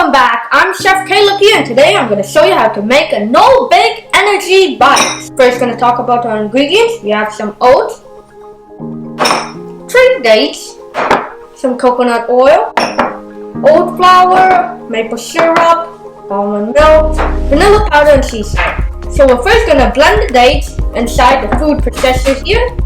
welcome back. I'm Chef Caleb here, and today I'm going to show you how to make a no bake energy bites. First, going to talk about our ingredients. We have some oats, 3 dates, some coconut oil, oat flour, maple syrup, almond milk, vanilla powder, and sea salt. So we're first going to blend the dates inside the food processor here.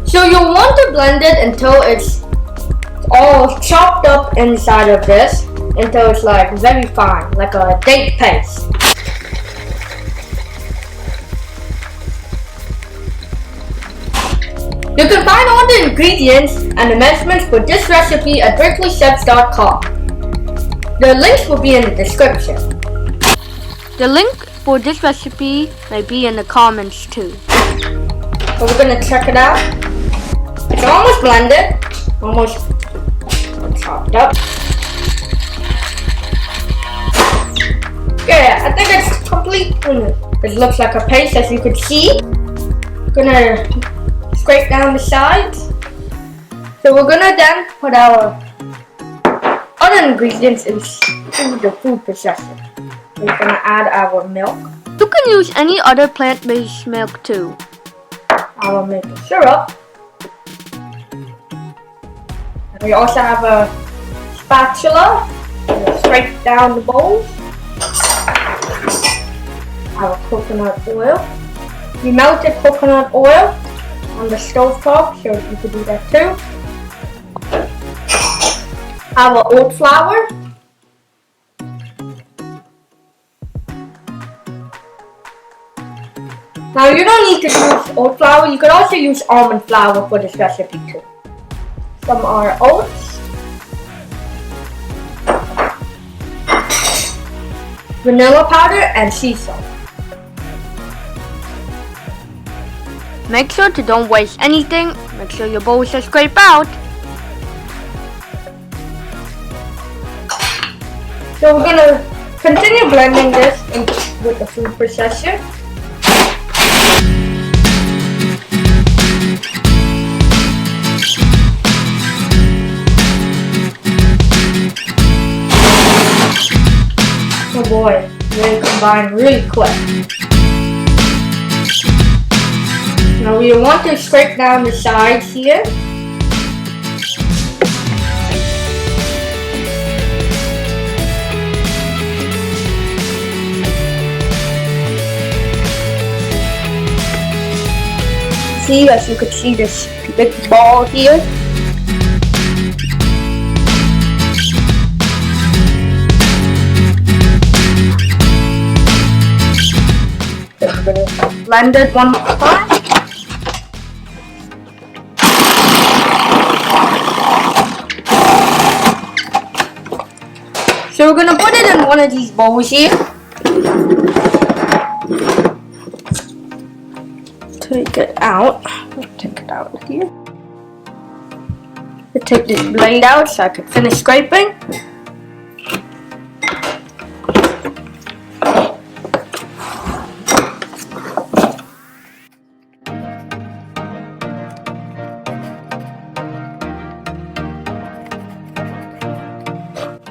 So you'll want to blend it until it's all chopped up inside of this, until it's like very fine, like a date paste. You can find all the ingredients and the measurements for this recipe at berkeleychefs.com. The links will be in the description. The link for this recipe may be in the comments too. So we're going to check it out. It's almost blended, almost chopped up. Yeah, I think it's complete. It looks like a paste, as you can see. Gonna scrape down the sides. So we're gonna then put our other ingredients into the food processor. We're gonna add our milk. You can use any other plant-based milk too. Our maple syrup. And we also have a spatula. We'll scrape down the bowls. Our coconut oil. We melted coconut oil on the stove top, so you could do that too. Our oat flour. Now you don't need to use oat flour, you could also use almond flour for this recipe too. Some are oats, vanilla powder, and sea salt. Make sure to don't waste anything. Make sure your bowls are scraped out. So we're gonna continue blending this with the food processor. Oh boy, they combine really quick. Now we want to scrape down the sides here. See, as you can see this big ball here. We're going to blend it one more time. So we're going to put it in one of these bowls here. Take it out. Take it out here. I'll take this blade out so I can finish scraping.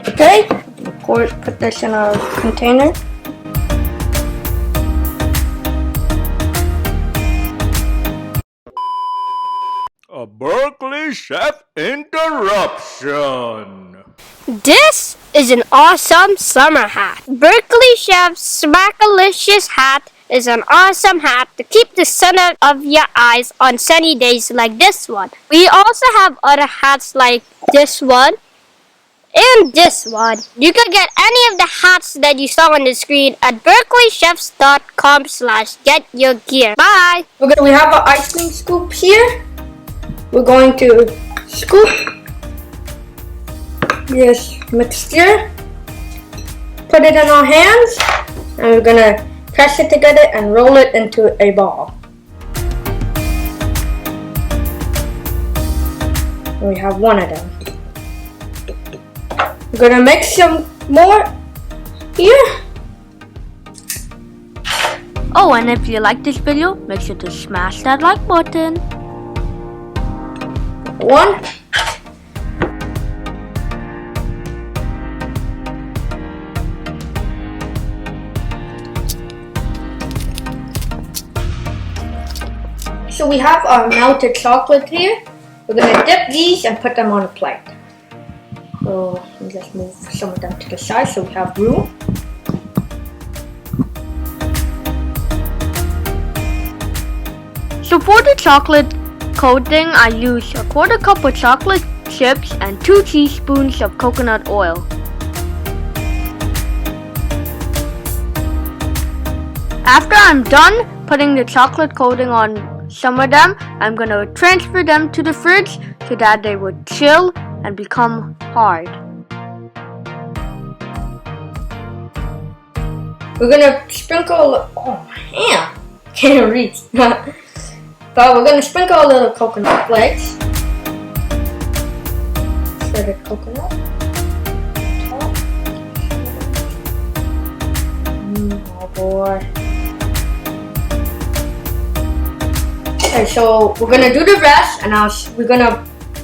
Okay, put this in a container. A Berkeley Chef interruption. This is an awesome summer hat. Berkeley Chef's Smackalicious hat is an awesome hat to keep the sun out of your eyes on sunny days like this one. We also have other hats like this one and this one. You can get any of the hats that you saw on the screen at berkeleychefs.com/getyourgear. Bye! We have our ice cream scoop here. We're going to scoop this mixture, put it in our hands, and we're going to press it together and roll it into a ball. And we have one of them. We're going to mix some more here. Oh, and if you like this video, make sure to smash that like button. 1. So we have our melted chocolate here. We're gonna dip these and put them on a plate. So let me just move some of them to the side so we have room. So for the chocolate coating, I use a 1/4 cup of chocolate chips and 2 teaspoons of coconut oil. After I'm done putting the chocolate coating on some of them, I'm gonna transfer them to the fridge so that they would chill and become hard. We're gonna sprinkle, oh man, can't reach. But we're gonna sprinkle a little coconut flakes. Shredded coconut. Oh boy. Okay, so we're gonna do the rest, and we're gonna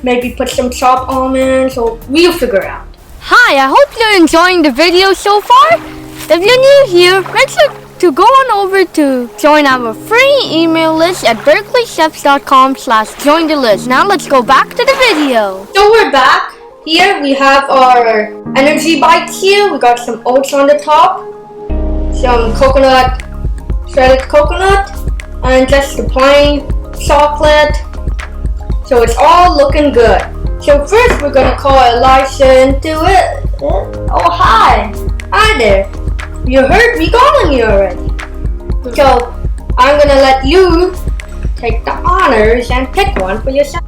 maybe put some chopped almonds, so we'll figure it out. Hi, I hope you're enjoying the video so far. If you're new here, make sure to go on over to join our free email list at berkeleychefs.com/join the list. Now let's go back to the video. So we're back. Here we have our energy bites here. We got some oats on the top, some coconut, shredded coconut, and just the plain chocolate. So it's all looking good. So first we're gonna call Elisha into it. Oh hi there. You heard me calling you already. So I'm gonna let you take the honors and pick one for yourself.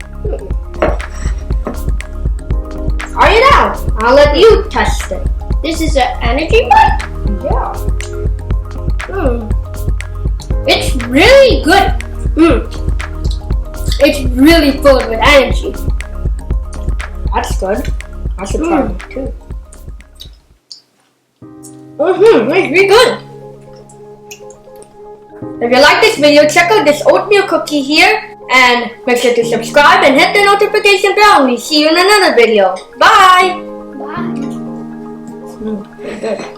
Try it out. I'll let you test it. This is an energy bite? Yeah. It's really good. It's really full with energy. That's good. I should try one too. It's really good. If you like this video, check out this oatmeal cookie here and make sure to subscribe and hit the notification bell and we'll see you in another video. Bye! Bye. Very good.